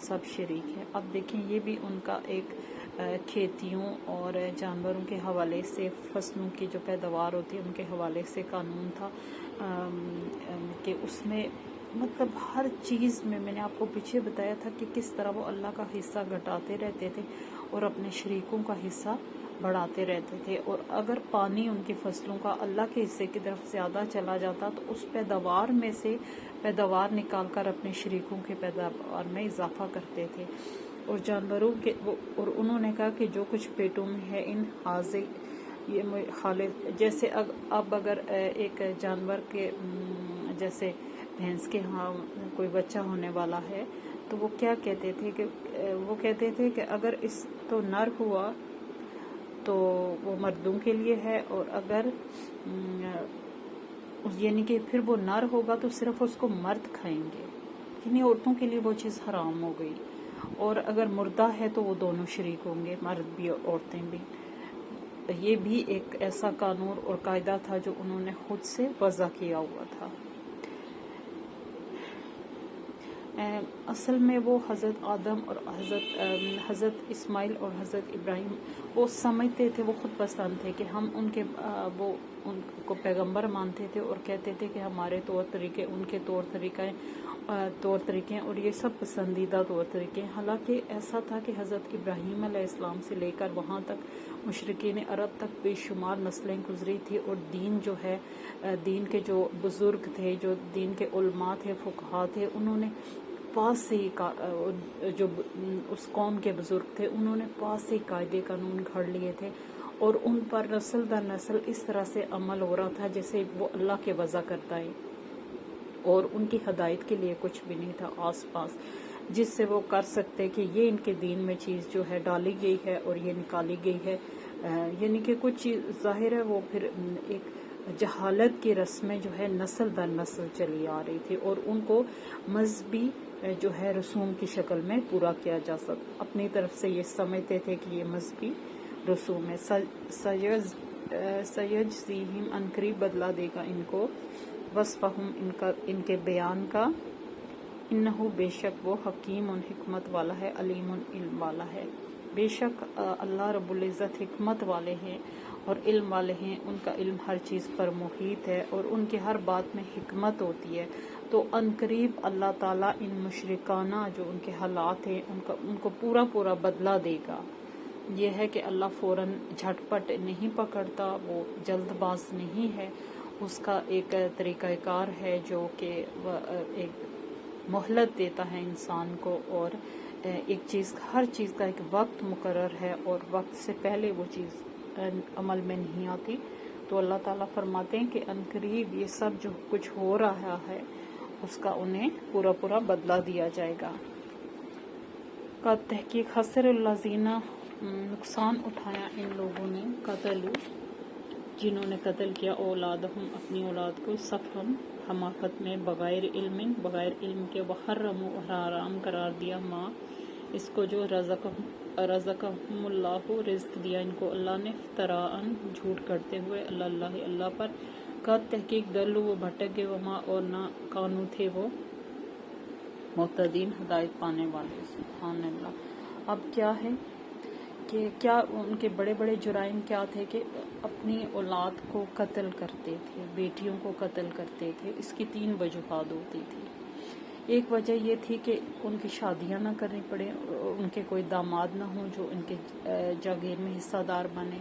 سب شریک ہے۔ اب دیکھیں یہ بھی ان کا ایک کھیتیوں اور جانوروں کے حوالے سے، فصلوں کی جو پیداوار ہوتی ہے ان کے حوالے سے قانون تھا کہ اس میں مطلب ہر چیز میں نے آپ کو پیچھے بتایا تھا کہ کس طرح وہ اللہ کا حصہ گھٹاتے رہتے تھے اور اپنے شریکوں کا حصہ بڑھاتے رہتے تھے، اور اگر پانی ان کی فصلوں کا اللہ کے حصے کی طرف زیادہ چلا جاتا تو اس پیداوار میں سے پیداوار نکال کر اپنے شریکوں کے پیداوار میں اضافہ کرتے تھے۔ اور جانوروں کے اور انہوں نے کہا کہ جو کچھ پیٹوں میں ہے ان حاضر یہ خالد، جیسے اب اگر ایک جانور کے جیسے بھینس کے ہاں کوئی بچہ ہونے والا ہے تو وہ کیا کہتے تھے کہ وہ کہتے تھے کہ اگر اس تو نر ہوا تو وہ مردوں کے لیے ہے، اور اگر یعنی کہ پھر وہ نر ہوگا تو صرف اس کو مرد کھائیں گے، یعنی عورتوں کے لیے وہ چیز حرام ہو گئی، اور اگر مردہ ہے تو وہ دونوں شریک ہوں گے، مرد بھی اور عورتیں بھی۔ یہ بھی ایک ایسا قانون اور قاعدہ تھا جو انہوں نے خود سے وضع کیا ہوا تھا۔ اصل میں وہ حضرت آدم اور حضرت اسماعیل اور حضرت ابراہیم وہ سمجھتے تھے، وہ خود پسند تھے کہ ہم ان کے وہ ان کو پیغمبر مانتے تھے اور کہتے تھے کہ ہمارے طور طریقے ان کے طور طریقے اور یہ سب پسندیدہ طور طریقے۔ حالانکہ ایسا تھا کہ حضرت ابراہیم علیہ السلام سے لے کر وہاں تک مشرکین عرب تک بے شمار نسلیں گزری تھی، اور دین جو ہے دین کے جو بزرگ تھے، جو دین کے علماء تھے، فقہا تھے، انہوں نے پاس سے ہی جو اس قوم کے بزرگ تھے انہوں نے پاس سے قاعدے قانون گھڑ لیے تھے، اور ان پر نسل در نسل اس طرح سے عمل ہو رہا تھا جیسے وہ اللہ کے وضع کرتا ہے، اور ان کی ہدایت کے لیے کچھ بھی نہیں تھا آس پاس جس سے وہ کر سکتے کہ یہ ان کے دین میں چیز جو ہے ڈالی گئی ہے اور یہ نکالی گئی ہے، یعنی کہ کچھ چیز ظاہر ہے وہ پھر ایک جہالت کی رسمیں جو ہے نسل در نسل چلی آ رہی تھی، اور ان کو مذہبی جو ہے رسوم کی شکل میں پورا کیا جا سکتا، اپنی طرف سے یہ سمجھتے تھے کہ یہ مذہبی رسوم ہے۔ سیجزیہم انقریب بدلا دے گا ان کو، وصفہم ان کے بیان کا، انہو بے شک وہ حکیم حکمت والا ہے، علیم علم والا ہے۔ بے شک اللہ رب العزت حکمت والے ہیں اور علم والے ہیں، ان کا علم ہر چیز پر محیط ہے اور ان کی ہر بات میں حکمت ہوتی ہے۔ تو عنقریب اللہ تعالیٰ ان مشرکانہ جو ان کے حالات ہیں ان کو پورا پورا بدلہ دے گا۔ یہ ہے کہ اللہ فوراً جھٹ پٹ نہیں پکڑتا، وہ جلد باز نہیں ہے، اس کا ایک طریقہ کار ہے جو کہ ایک مہلت دیتا ہے انسان کو، اور ایک چیز ہر چیز کا ایک وقت مقرر ہے اور وقت سے پہلے وہ چیز عمل میں نہیں آتی۔ تو اللہ تعالیٰ فرماتے ہیں کہ عنقریب یہ سب جو کچھ ہو رہا ہے اس کا انہیں پورا پورا بدلہ دیا جائے گا۔ کا تحقیق خسر الذین نقصان اٹھایا ان لوگوں نے، قتل جنہوں نے قتل کیا اولادہم اپنی اولاد کو، سفہم حماقت میں، بغیر علم کے، وحرموا اور حرام قرار دیا ماں اس کو جو رزقہم اللہ رزق دیا ان کو اللہ نے، افتراءً جھوٹ کرتے ہوئے اللہ پر، کا تحقیق دلو وہ بھٹک گئے، وما اور نہ کانو تھے وہ مہتدین ہدایت پانے والے۔ سبحان اللہ۔ اب کیا ہے کہ کیا ان کے بڑے بڑے جرائم کیا تھے کہ اپنی اولاد کو قتل کرتے تھے، بیٹیوں کو قتل کرتے تھے۔ اس کی 3 وجوہات ہوتی تھی۔ ایک وجہ یہ تھی کہ ان کی شادیاں نہ کرنی پڑے، ان کے کوئی داماد نہ ہوں جو ان کے جاگیر میں حصہ دار بنے۔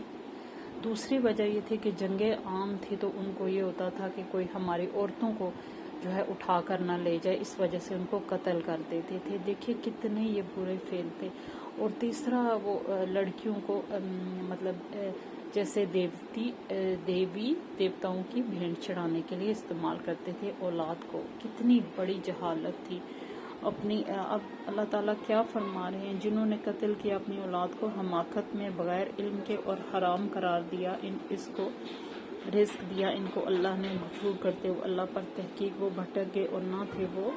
دوسری وجہ یہ تھی کہ جنگیں عام تھی تو ان کو یہ ہوتا تھا کہ کوئی ہماری عورتوں کو جو ہے اٹھا کر نہ لے جائے، اس وجہ سے ان کو قتل کر دیتے تھے۔ دیکھیے کتنے یہ برے فعل تھے۔ اور تیسرا وہ لڑکیوں کو مطلب جیسے دیوی دیوتاؤں کی بھینٹ چڑھانے کے لیے استعمال کرتے تھے اولاد کو۔ کتنی بڑی جہالت تھی اپنی۔ اب اللہ تعالیٰ کیا فرما رہے ہیں، جنہوں نے قتل کیا اپنی اولاد کو حماقت میں، بغیر علم کے، اور حرام قرار دیا اس کو، رزق دیا ان کو اللہ نے جھوٹ کرتے ہوئے اللہ پر، تحقیق وہ بھٹک گئے اور نہ تھے وہ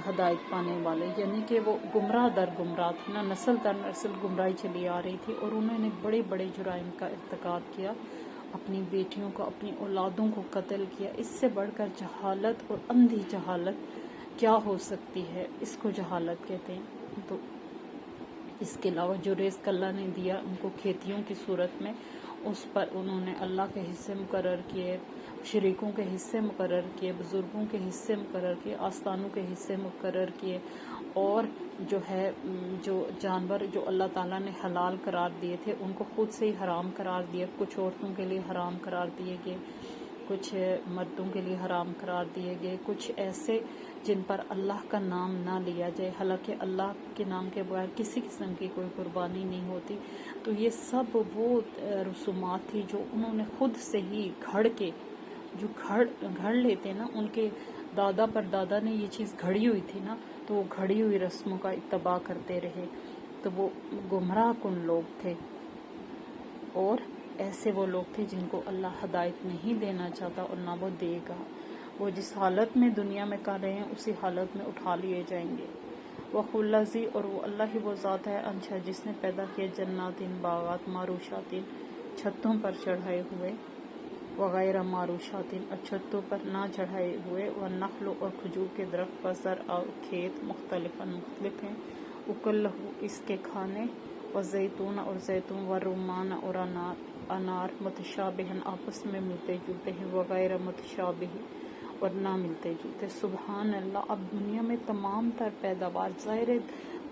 ہدایت پانے والے، یعنی کہ وہ گمراہ در گمراہ تھے، نہ نسل در نسل گمراہی چلی آ رہی تھی، اور انہوں نے بڑے بڑے جرائم کا ارتکاب کیا، اپنی بیٹیوں کو، اپنی اولادوں کو قتل کیا۔ اس سے بڑھ کر جہالت اور اندھی جہالت کیا ہو سکتی ہے، اس کو جہالت کہتے ہیں۔ تو اس کے علاوہ جو رزق اللہ نے دیا ان کو کھیتیوں کی صورت میں، اس پر انہوں نے اللہ کے حصے مقرر کیے، شریکوں کے حصے مقرر کیے، بزرگوں کے حصے مقرر کیے، آستانوں کے حصے مقرر کیے، اور جو ہے جو جانور جو اللہ تعالیٰ نے حلال قرار دیے تھے ان کو خود سے ہی حرام قرار دیا، کچھ عورتوں کے لیے حرام قرار دیے گئے، کچھ مردوں کے لیے حرام قرار دیے گئے، کچھ ایسے جن پر اللہ کا نام نہ لیا جائے، حالانکہ اللہ کے نام کے بغیر کسی قسم کی کوئی قربانی نہیں ہوتی۔ تو یہ سب وہ رسومات تھی جو انہوں نے خود سے ہی گھڑ کے، جو گھڑ لیتے نا، ان کے دادا پر دادا نے یہ چیز گھڑی ہوئی تھی نا، تو وہ گھڑی ہوئی رسموں کا اتباع کرتے رہے، تو وہ گمراہ کن لوگ تھے، اور ایسے وہ لوگ تھے جن کو اللہ ہدایت نہیں دینا چاہتا اور نہ وہ دے گا۔ وہ جس حالت میں دنیا میں کر رہے ہیں اسی حالت میں اٹھا لیے جائیں گے۔ وَخُلَّذِي، اور وہ اللہ ہی وہ ذات ہے، انشا جس نے پیدا کیا، جناتین باغات، معروشاتین چھتوں پر چڑھائے ہوئے، وغیرہ معروشاتین اور چھتوں پر نہ چڑھائے ہوئے، والنخل اور کھجور کے درخت، وزرع اور کھیت، مختلفاً مختلف ہیں، اکلہ اس کے کھانے، وزیتون اور زیتون، ورمان اور انار، متشابہن آپس میں ملتے جلتے ہیں، وغیرہ متشابہ اور نہ ملتے جلتے۔ سبحان اللہ۔ اب دنیا میں تمام تر پیداوار، ظاہر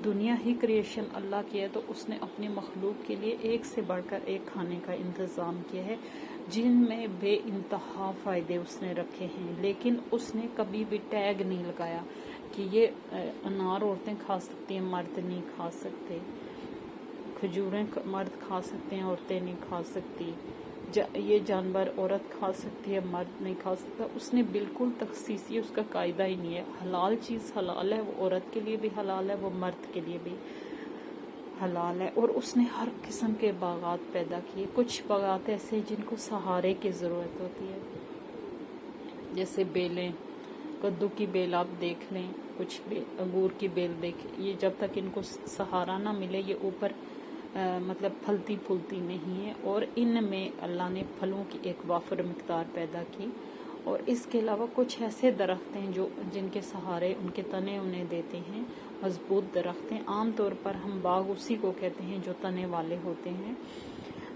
دنیا ہی کریشن اللہ کی ہے، تو اس نے اپنی مخلوق کے لیے ایک سے بڑھ کر ایک کھانے کا انتظام کیا ہے، جن میں بے انتہا فائدے اس نے رکھے ہیں، لیکن اس نے کبھی بھی ٹیگ نہیں لگایا کہ یہ انار عورتیں کھا سکتی ہیں، مرد نہیں کھا سکتے، کھجوریں مرد کھا سکتے ہیں، عورتیں نہیں کھا سکتی، یہ جانور عورت کھا سکتی ہے، مرد نہیں کھا سکتا۔ اس نے بالکل تخصیص، یہ اس کا قاعدہ ہی نہیں ہے۔ حلال چیز حلال ہے، وہ عورت کے لیے بھی حلال ہے، وہ مرد کے لیے بھی حلال ہے۔ اور اس نے ہر قسم کے باغات پیدا کیے۔ کچھ باغات ایسے جن کو سہارے کی ضرورت ہوتی ہے، جیسے بیلیں، کدو کی بیل آپ دیکھ لیں، کچھ انگور کی بیل دیکھ، یہ جب تک ان کو سہارا نہ ملے یہ اوپر مطلب پھلتی پھولتی نہیں ہے، اور ان میں اللہ نے پھلوں کی ایک وافر مقدار پیدا کی۔ اور اس کے علاوہ کچھ ایسے درخت ہیں جو جن کے سہارے ان کے تنے انہیں دیتے ہیں، مضبوط درخت ہیں۔ عام طور پر ہم باغ اسی کو کہتے ہیں جو تنے والے ہوتے ہیں۔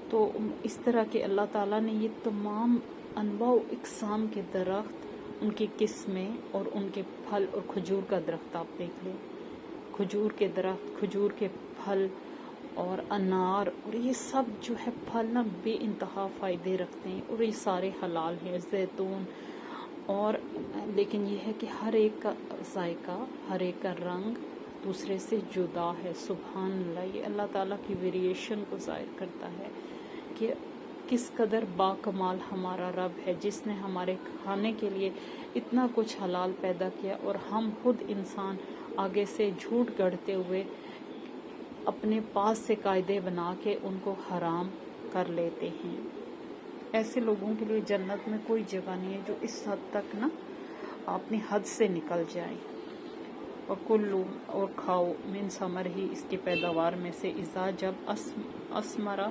تو اس طرح کے اللہ تعالیٰ نے یہ تمام انواع و اقسام کے درخت، ان کی قسمیں اور ان کے پھل، اور کھجور کا درخت آپ دیکھ لیں، کھجور کے درخت، کھجور کے پھل اور انار، اور یہ سب جو ہے پھل نا بے انتہا فائدے رکھتے ہیں، اور یہ سارے حلال ہیں، زیتون، اور لیکن یہ ہے کہ ہر ایک کا ذائقہ، ہر ایک کا رنگ دوسرے سے جدا ہے۔ سبحان اللہ۔ یہ اللہ تعالیٰ کی ویریشن کو ظاہر کرتا ہے کہ کس قدر باکمال ہمارا رب ہے، جس نے ہمارے کھانے کے لیے اتنا کچھ حلال پیدا کیا، اور ہم خود انسان آگے سے جھوٹ گڑھتے ہوئے اپنے پاس سے قاعدے بنا کے ان کو حرام کر لیتے ہیں۔ ایسے لوگوں کے لیے جنت میں کوئی جگہ نہیں ہے جو اس حد تک نا اپنی حد سے نکل جائیں۔ وَكُلُّ اور کھاؤ، من ثمر ہی اس کی پیداوار میں سے، اذا جب اسمرا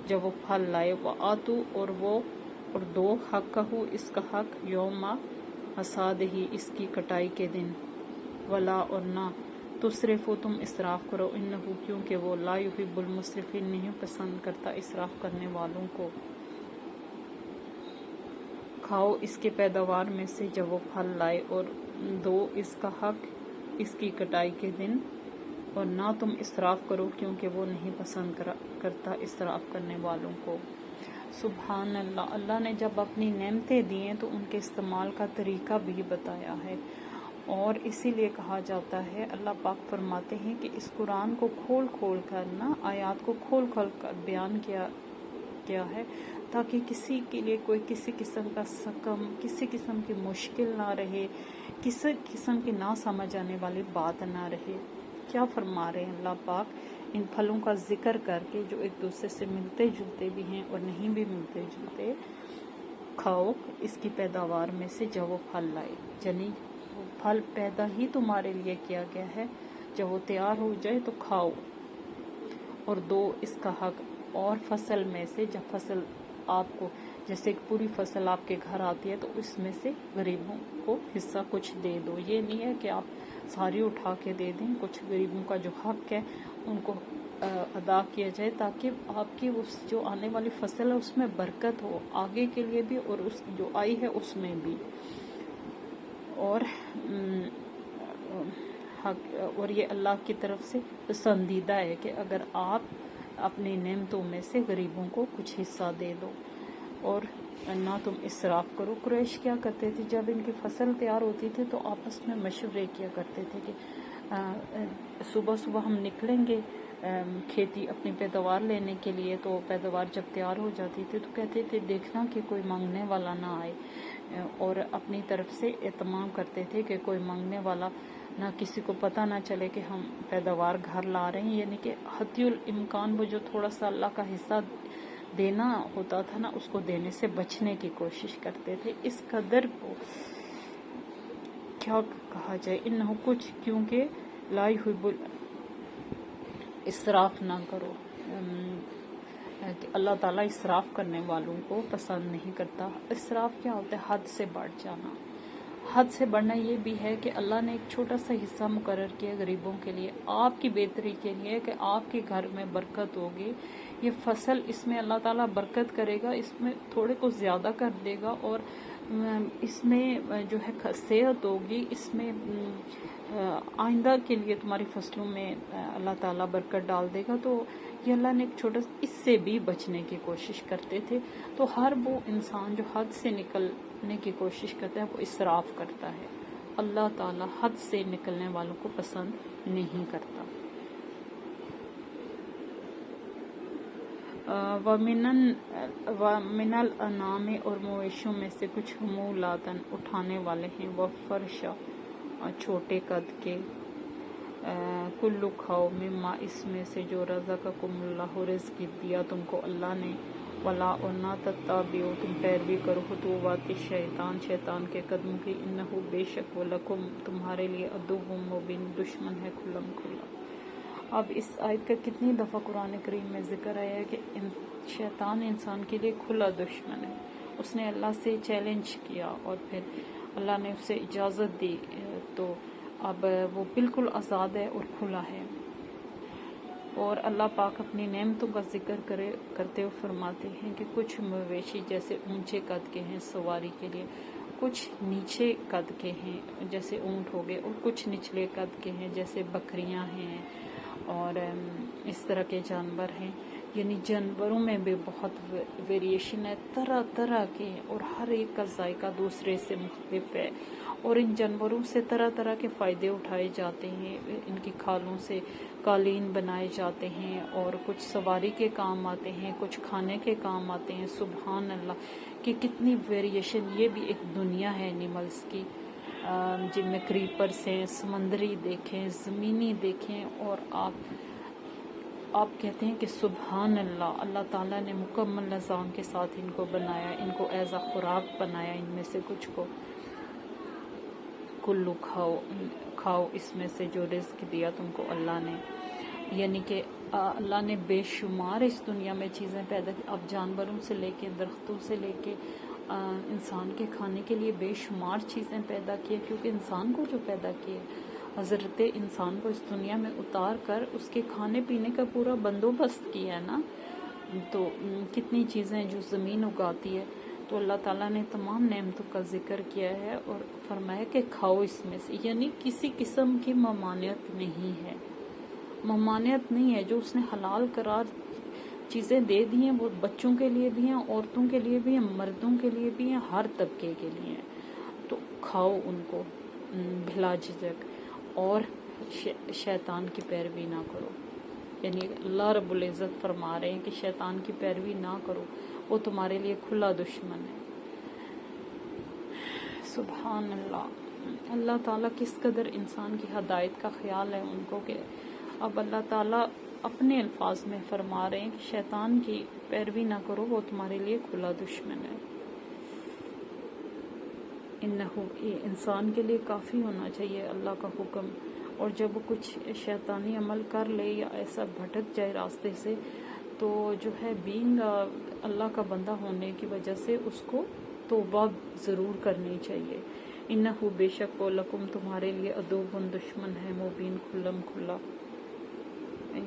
جب وہ پھل لائے، وآتو اور دو حقہ اس کا حق، یوم حصاد ہی اس کی کٹائی کے دن، ولا اور نہ تسرفو تم اسراف کرو، انہو کیونکہ وہ لا یحب المسرفین نہیں پسند کرتا اسراف کرنے والوں کو۔ کھاؤ اس کے پیداوار میں سے جب وہ پھل لائے، اور دو اس کا حق اس کی کٹائی کے دن، اور نہ تم اسراف کرو کیونکہ وہ نہیں پسند کرتا اسراف کرنے والوں کو۔ سبحان اللہ۔ اللہ نے جب اپنی نعمتیں دی ہیں تو ان کے استعمال کا طریقہ بھی بتایا ہے، اور اسی لیے کہا جاتا ہے، اللہ پاک فرماتے ہیں کہ اس قرآن کو کھول کھول کر نا، آیات کو کھول کھول کر بیان کیا ہے، تاکہ کسی کے لیے کوئی کسی قسم کا سقم، کسی قسم کی مشکل نہ رہے، کسی قسم کی نہ سمجھ آنے والی بات نہ رہے۔ کیا فرما رہے ہیں اللہ پاک؟ ان پھلوں کا ذکر کر کے جو ایک دوسرے سے ملتے جلتے بھی ہیں اور نہیں بھی ملتے جلتے، کھاؤ اس کی پیداوار میں سے جب وہ پھل لائے، یعنی وہ پھل پیدا ہی تمہارے لیے کیا گیا ہے، جب وہ تیار ہو جائے تو کھاؤ، اور دو اس کا حق، اور فصل میں سے جب فصل آپ کو، جیسے ایک پوری فصل آپ کے گھر آتی ہے تو اس میں سے غریبوں کو حصہ کچھ دے دو. یہ نہیں ہے کہ آپ ساری اٹھا کے دے دیں, کچھ غریبوں کا جو حق ہے ان کو ادا کیا جائے, تاکہ آپ کی اس جو آنے والی فصل ہے اس میں برکت ہو آگے کے لیے بھی اور اس جو آئی ہے اس میں بھی. اور اور یہ اللہ کی طرف سے پسندیدہ ہے کہ اگر آپ اپنی نعمتوں میں سے غریبوں کو کچھ حصہ دے دو اور نہ تم اسراف کرو. قریش کیا کرتے تھے جب ان کی فصل تیار ہوتی تھی تو آپس میں مشورے کیا کرتے تھے کہ صبح صبح ہم نکلیں گے کھیتی اپنی پیداوار لینے کے لیے, تو پیداوار جب تیار ہو جاتی تھی تو کہتے تھے دیکھنا کہ کوئی مانگنے والا نہ آئے, اور اپنی طرف سے اہتمام کرتے تھے کہ کوئی مانگنے والا نہ, کسی کو پتہ نہ چلے کہ ہم پیداوار گھر لا رہے ہیں. یعنی کہ حتی الامکان وہ جو تھوڑا سا اللہ کا حصہ دینا ہوتا تھا نا, اس کو دینے سے بچنے کی کوشش کرتے تھے. اس قدر کو کیا کہا جائے, انہو کچھ, کیونکہ لا یحب اسراف نہ کرو, کہ اللہ تعالیٰ اسراف کرنے والوں کو پسند نہیں کرتا. اسراف کیا ہوتا ہے؟ حد سے بڑھ جانا. حد سے بڑھنا یہ بھی ہے کہ اللہ نے ایک چھوٹا سا حصہ مقرر کیا غریبوں کے لیے, آپ کی بہتری کے لیے, کہ آپ کے گھر میں برکت ہوگی, یہ فصل اس میں اللہ تعالیٰ برکت کرے گا, اس میں تھوڑے کو زیادہ کر دے گا, اور اس میں جو ہے صحت ہوگی, اس میں آئندہ کے لیے تمہاری فصلوں میں اللہ تعالیٰ برکت ڈال دے گا. تو یہ اللہ نے ایک چھوٹا, اس سے بھی بچنے کی کوشش کرتے تھے. تو ہر وہ انسان جو حد سے نکلنے کی کوشش کرتا ہے وہ اسراف کرتا ہے. اللہ تعالیٰ حد سے نکلنے والوں کو پسند نہیں کرتا. وَمِنَ الْأَنْعَامِ اور مویشیوں میں سے کچھ حمولاتن اٹھانے والے ہیں, وَفَرْشًا چھوٹے قد کے, کلو کھاؤ مما اس میں سے جو رزقکم اللہ رزق دیا تم کو اللہ نے, ولا اور نہ تتبعوا تم پیروی کرو خطوات شیطان شیطان کے قدموں کی, انہ بے شک ولکم تمہارے لیے عدو مبین دشمن ہے کھلم کھلا. اب اس آیت کا کتنی دفعہ قرآن کریم میں ذکر آیا ہے کہ شیطان انسان کے لیے کھلا دشمن ہے. اس نے اللہ سے چیلنج کیا اور پھر اللہ نے اسے اجازت دی, تو اب وہ بالکل آزاد ہے اور کھلا ہے. اور اللہ پاک اپنی نعمتوں کا ذکر کرتے ہوئے فرماتے ہیں کہ کچھ مویشی جیسے اونچے قد کے ہیں سواری کے لیے, کچھ نیچے قد کے ہیں جیسے اونٹ ہو گئے, اور کچھ نچلے قد کے ہیں جیسے بکریاں ہیں, اور اس طرح کے جانور ہیں. یعنی جانوروں میں بھی بہت ویریشن ہے, طرح طرح کے, اور ہر ایک کا ذائقہ دوسرے سے مختلف ہے, اور ان جانوروں سے طرح طرح کے فائدے اٹھائے جاتے ہیں. ان کی کھالوں سے قالین بنائے جاتے ہیں, اور کچھ سواری کے کام آتے ہیں, کچھ کھانے کے کام آتے ہیں. سبحان اللہ کہ کتنی ویریشن. یہ بھی ایک دنیا ہے اینیملز کی, جن میں کریپرز ہیں, سمندری دیکھیں, زمینی دیکھیں, اور آپ کہتے ہیں کہ سبحان اللہ, اللہ تعالیٰ نے مکمل نظام کے ساتھ ان کو بنایا, ان کو ایز اے خوراک بنایا. ان میں سے کچھ کو کلو کھاؤ اس میں سے جو رزق دیا تم کو اللہ نے. یعنی کہ اللہ نے بے شمار اس دنیا میں چیزیں پیدا کی. اب جانوروں سے لے کے, درختوں سے لے کے, انسان کے کھانے کے لیے بے شمار چیزیں پیدا کی, کیونکہ انسان کو جو پیدا کیے, حضرت انسان کو اس دنیا میں اتار کر اس کے کھانے پینے کا پورا بندوبست کیا ہے نا. تو کتنی چیزیں جو زمین اگاتی ہے, تو اللہ تعالیٰ نے تمام نعمتوں کا ذکر کیا ہے اور فرمایا کہ کھاؤ اس میں سے. یعنی کسی قسم کی ممانعت نہیں ہے, ممانعت نہیں ہے. جو اس نے حلال قرار چیزیں دے دی ہیں وہ بچوں کے لیے بھی ہیں, عورتوں کے لیے بھی ہیں, مردوں کے لیے بھی ہیں, ہر طبقے کے لیے ہیں. تو کھاؤ ان کو بلا جھجک, اور شیطان کی پیروی نہ کرو. یعنی اللہ رب العزت فرما رہے ہیں کہ شیطان کی پیروی نہ کرو, وہ تمہارے لیے کھلا دشمن ہے. سبحان اللہ. اللہ تعالیٰ کس قدر انسان کی ہدایت کا خیال ہے ان کو, کہ اب اللہ تعالیٰ اپنے الفاظ میں فرما رہے ہیں کہ شیطان کی پیروی نہ کرو, وہ تمہارے لیے کھلا دشمن ہے. انسان کے لیے کافی ہونا چاہیے اللہ کا حکم, اور جب وہ کچھ شیطانی عمل کر لے یا ایسا بھٹک جائے راستے سے, تو جو ہے بینگ اللہ کا بندہ ہونے کی وجہ سے اس کو توبہ ضرور کرنی چاہیے. انہو بے شک وہ لکم تمہارے لیے عدوٌ دشمن ہے مبین کھلم کھلا،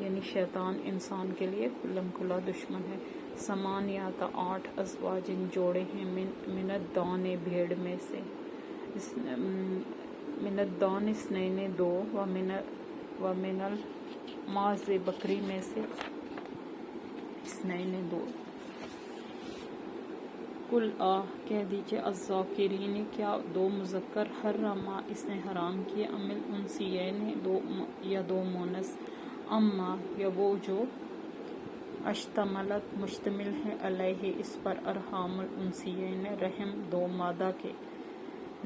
یعنی شیطان انسان کے لیے کھلم کھلا دشمن ہے. سمانیات 8 ازواجن جوڑے ہیں من الدان بھیڑ میں سے، من الدان اثنین 2 ومن الماز بکری میں سے اثنین 2. کل کہہ دیجئے الذاکرین کیا 2 مذکر حرما اس نے حرام کیے، ام الانثیین یا 2 مونس، اما یا وہ جو اشتملت مشتمل ہے علیہ اس پر ارحام الانثیین رحم 2 مادہ کے.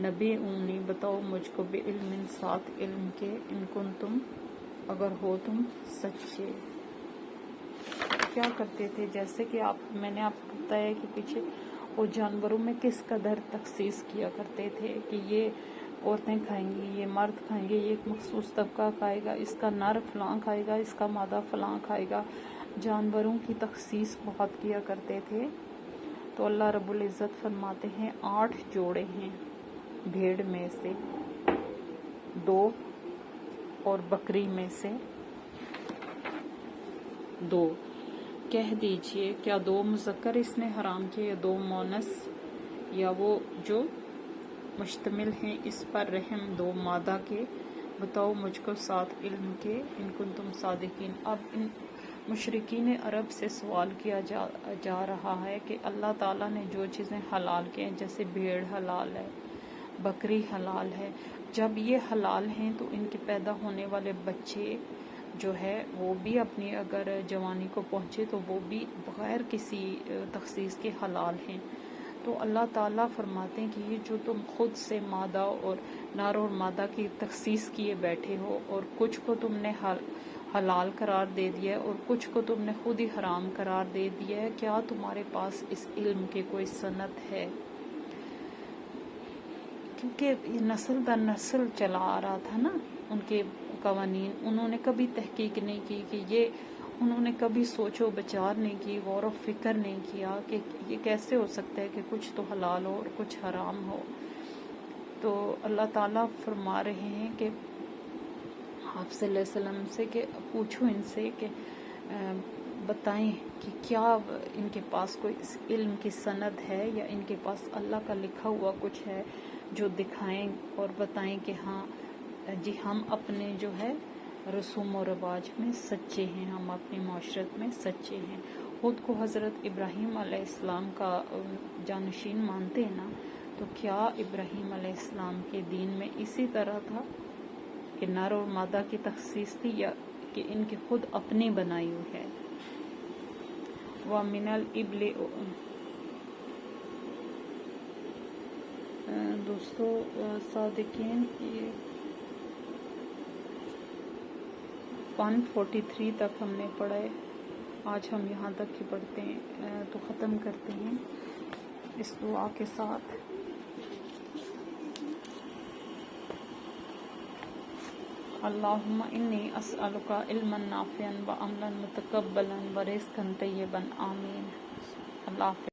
نبئونی بتاؤ مجھ کو بعلم ساتھ علم کے، ان کنتم اگر ہو تم سچے. کیا کرتے تھے، جیسے کہ میں نے آپ کو بتایا کہ پیچھے وہ جانوروں میں کس قدر تخصیص کیا کرتے تھے کہ یہ عورتیں کھائیں گی، یہ مرد کھائیں گے، یہ ایک مخصوص طبقہ کھائے گا، اس کا نر فلاں کھائے گا، اس کا مادہ فلاں کھائے گا. جانوروں کی تخصیص بہت کیا کرتے تھے. تو اللہ رب العزت فرماتے ہیں 8 جوڑے ہیں بھیڑ میں سے 2 اور بکری میں سے 2. کہہ دیجئے کیا 2 مذکر اس نے حرام کیے یا 2 مونس، یا وہ جو مشتمل ہیں اس پر رحم 2 مادہ کے. بتاؤ مجھ کو ساتھ علم کے، ان کنتم صادقین. اب ان مشرکین عرب سے سوال کیا جا رہا ہے کہ اللہ تعالیٰ نے جو چیزیں حلال کی ہیں، جیسے بھیڑ حلال ہے، بکری حلال ہے، جب یہ حلال ہیں تو ان کے پیدا ہونے والے بچے جو ہے وہ بھی اپنی اگر جوانی کو پہنچے تو وہ بھی بغیر کسی تخصیص کے حلال ہیں. تو اللہ تعالیٰ فرماتے ہیں کہ یہ جو تم خود سے مادہ اور نر اور مادہ کی تخصیص کیے بیٹھے ہو، اور کچھ کو تم نے حلال قرار دے دیا ہے اور کچھ کو تم نے خود ہی حرام قرار دے دیا ہے، کیا تمہارے پاس اس علم کے کوئی سند ہے؟ کیونکہ یہ نسل در نسل چلا آ رہا تھا نا ان کے قوانین. انہوں نے کبھی تحقیق نہیں کی کہ انہوں نے کبھی سوچ و بچار نہیں کی، غور و فکر نہیں کیا کہ یہ کیسے ہو سکتا ہے کہ کچھ تو حلال ہو اور کچھ حرام ہو. تو اللہ تعالیٰ فرما رہے ہیں کہ آپ صلی اللہ علیہ وسلم سے کہ پوچھو ان سے کہ بتائیں کہ کیا ان کے پاس کوئی اس علم کی سند ہے، یا ان کے پاس اللہ کا لکھا ہوا کچھ ہے جو دکھائیں اور بتائیں کہ ہاں جی ہم اپنے جو ہے رسوم و رواج میں سچے ہیں، ہم اپنی معاشرت میں سچے ہیں. خود کو حضرت ابراہیم علیہ السلام کا جانشین مانتے ہیں نا، تو کیا ابراہیم علیہ السلام کے دین میں اسی طرح تھا کہ نر اور مادہ کی تخصیص تھی، یا کہ ان کی خود اپنی بنائی ہوئی ہے؟ وَمِنَ الْإِبْلِ دوستو صادقین 143 تک ہم نے پڑھا ہے، آج ہم یہاں تک ہی پڑھتے ہیں. تو ختم کرتے ہیں اس دعا کے ساتھ. اللہم انی اسألک علما نافعا وعملا متقبلا ورزقا طیبا. آمین. اللہ حافظ.